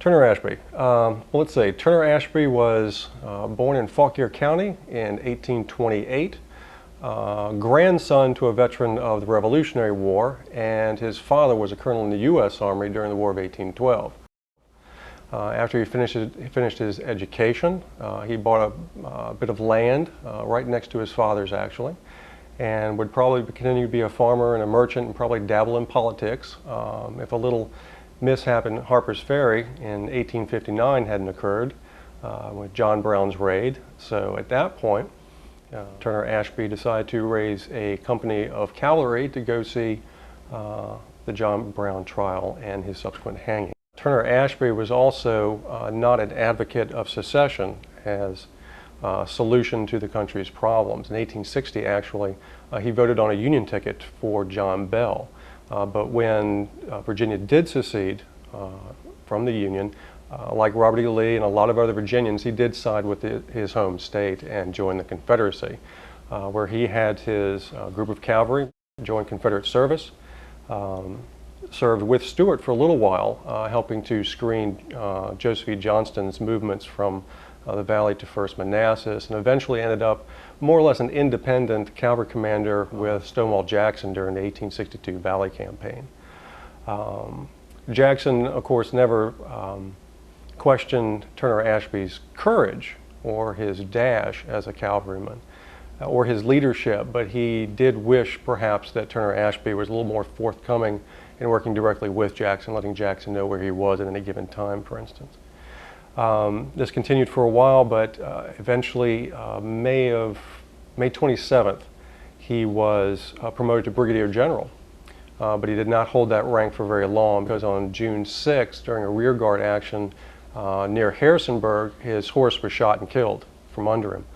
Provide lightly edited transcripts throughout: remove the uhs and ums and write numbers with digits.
Turner Ashby. Let's see. Turner Ashby was born in Fauquier County in 1828. Grandson to a veteran of the Revolutionary War, and his father was a colonel in the U.S. Army during the War of 1812. After he finished his education, he bought a bit of land right next to his father's, actually, and would probably continue to be a farmer and a merchant and probably dabble in politics if a little mishap in Harper's Ferry in 1859 hadn't occurred with John Brown's raid. So at that point, Turner Ashby decided to raise a company of cavalry to go see the John Brown trial and his subsequent hanging. Turner Ashby was also not an advocate of secession as a solution to the country's problems. In 1860, actually, he voted on a Union ticket for John Bell. But when Virginia did secede from the Union, like Robert E. Lee and a lot of other Virginians, he did side with his home state and join the Confederacy, where he had his group of cavalry join Confederate service, served with Stuart for a little while, helping to screen Joseph E. Johnston's movements from the valley to First Manassas, and eventually ended up more or less an independent cavalry commander with Stonewall Jackson during the 1862 Valley Campaign. Jackson, of course, never questioned Turner Ashby's courage or his dash as a cavalryman or his leadership, but he did wish perhaps that Turner Ashby was a little more forthcoming in working directly with Jackson, letting Jackson know where he was at any given time, for instance. This continued for a while, but eventually, May 27th, he was promoted to Brigadier General. But he did not hold that rank for very long, because on June 6th, during a rearguard action near Harrisonburg, his horse was shot and killed from under him.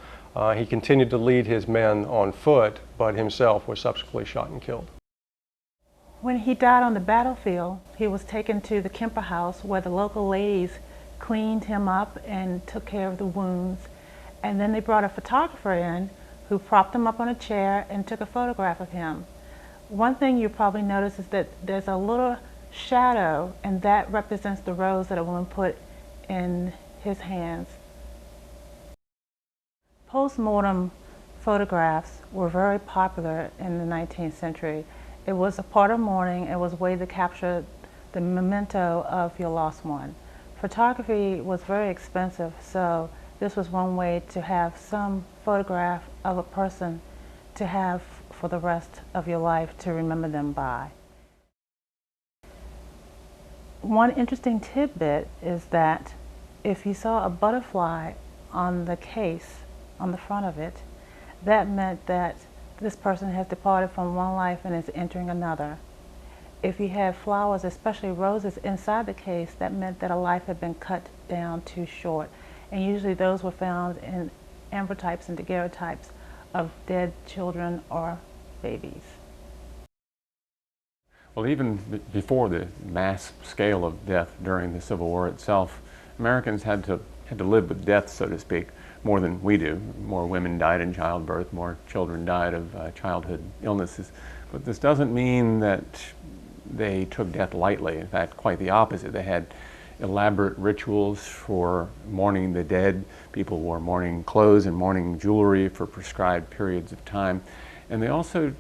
He continued to lead his men on foot, but himself was subsequently shot and killed. When he died on the battlefield, he was taken to the Kemper House, where the local ladies cleaned him up and took care of the wounds. And then they brought a photographer in who propped him up on a chair and took a photograph of him. One thing you probably notice is that there's a little shadow, and that represents the rose that a woman put in his hands. Postmortem photographs were very popular in the 19th century. It was a part of mourning. It was a way to capture the memento of your lost one. Photography was very expensive, so this was one way to have some photograph of a person to have for the rest of your life to remember them by. One interesting tidbit is that if you saw a butterfly on the case, on the front of it, that meant that this person has departed from one life and is entering another. If you had flowers, especially roses, inside the case, that meant that a life had been cut down too short. And usually those were found in ambrotypes and daguerreotypes of dead children or babies. Well, even before the mass scale of death during the Civil War itself, Americans had to live with death, so to speak, more than we do. More women died in childbirth, more children died of childhood illnesses. But this doesn't mean that they took death lightly. In fact, quite the opposite. They had elaborate rituals for mourning the dead. People wore mourning clothes and mourning jewelry for prescribed periods of time. And they also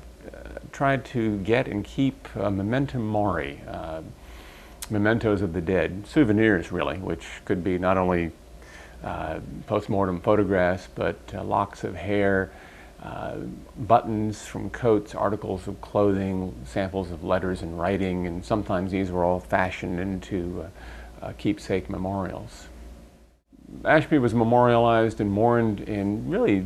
tried to get and keep memento mori, mementos of the dead, souvenirs really, which could be not only post-mortem photographs, but locks of hair, buttons from coats, articles of clothing, samples of letters and writing, and sometimes these were all fashioned into keepsake memorials. Ashby was memorialized and mourned in really,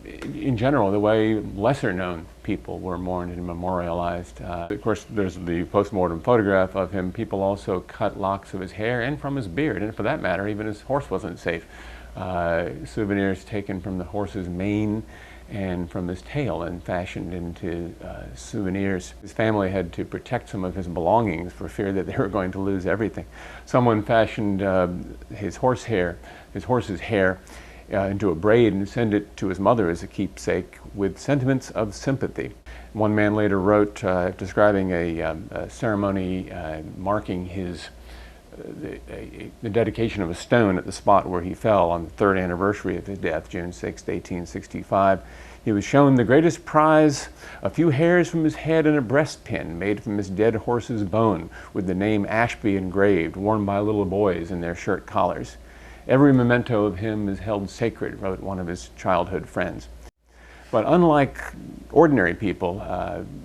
in general, the way lesser-known people were mourned and memorialized. Of course, there's the post-mortem photograph of him. People also cut locks of his hair and from his beard, and for that matter, even his horse wasn't safe. Souvenirs taken from the horse's mane and from his tail and fashioned into souvenirs. His family had to protect some of his belongings for fear that they were going to lose everything. Someone fashioned his horse's hair into a braid and sent it to his mother as a keepsake with sentiments of sympathy. One man later wrote, describing a ceremony marking his the dedication of a stone at the spot where he fell on the 3rd anniversary of his death, June 6, 1865. He was shown the greatest prize, a few hairs from his head and a breastpin made from his dead horse's bone with the name Ashby engraved, worn by little boys in their shirt collars. Every memento of him is held sacred, wrote one of his childhood friends. But unlike ordinary people,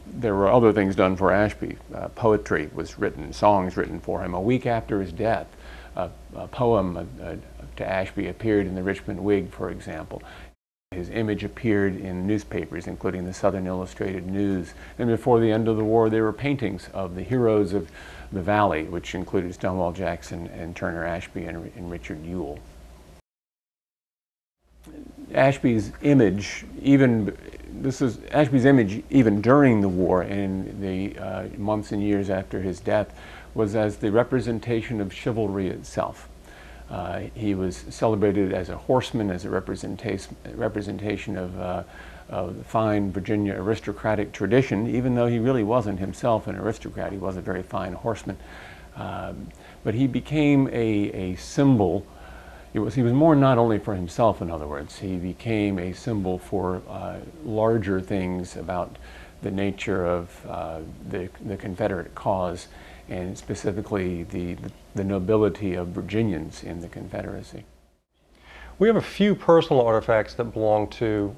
there were other things done for Ashby. Poetry was written, songs written for him. A week after his death, a poem to Ashby appeared in the Richmond Whig, for example. His image appeared in newspapers, including the Southern Illustrated News. And before the end of the war, there were paintings of the heroes of the Valley, which included Stonewall Jackson and Turner Ashby and Richard Ewell. Ashby's image, even during the war and the months and years after his death, was as the representation of chivalry itself. He was celebrated as a horseman, as a representation of the fine Virginia aristocratic tradition, even though he really wasn't himself an aristocrat. He was a very fine horseman. But he became a symbol. He was more not only for himself, in other words. He became a symbol for larger things about the nature of the Confederate cause, and specifically the nobility of Virginians in the Confederacy. We have a few personal artifacts that belong to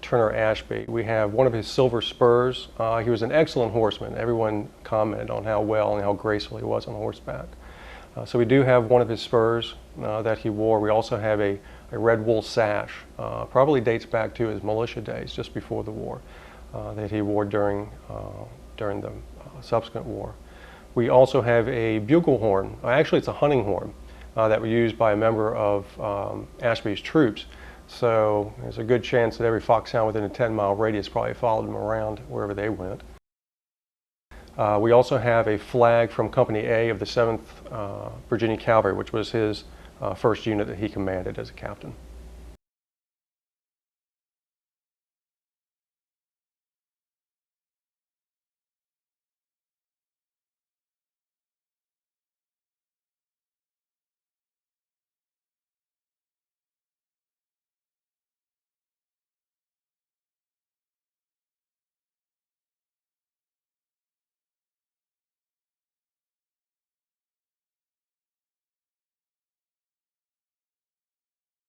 Turner Ashby. We have one of his silver spurs. He was an excellent horseman. Everyone commented on how well and how graceful he was on horseback. So we do have one of his spurs that he wore. We also have a red wool sash, probably dates back to his militia days, just before the war, that he wore during the subsequent war. We also have a bugle horn. Actually, it's a hunting horn that was used by a member of Ashby's troops. So there's a good chance that every foxhound within a 10-mile radius probably followed him around wherever they went. We also have a flag from Company A of the 7th Virginia Cavalry, which was his first unit that he commanded as a captain.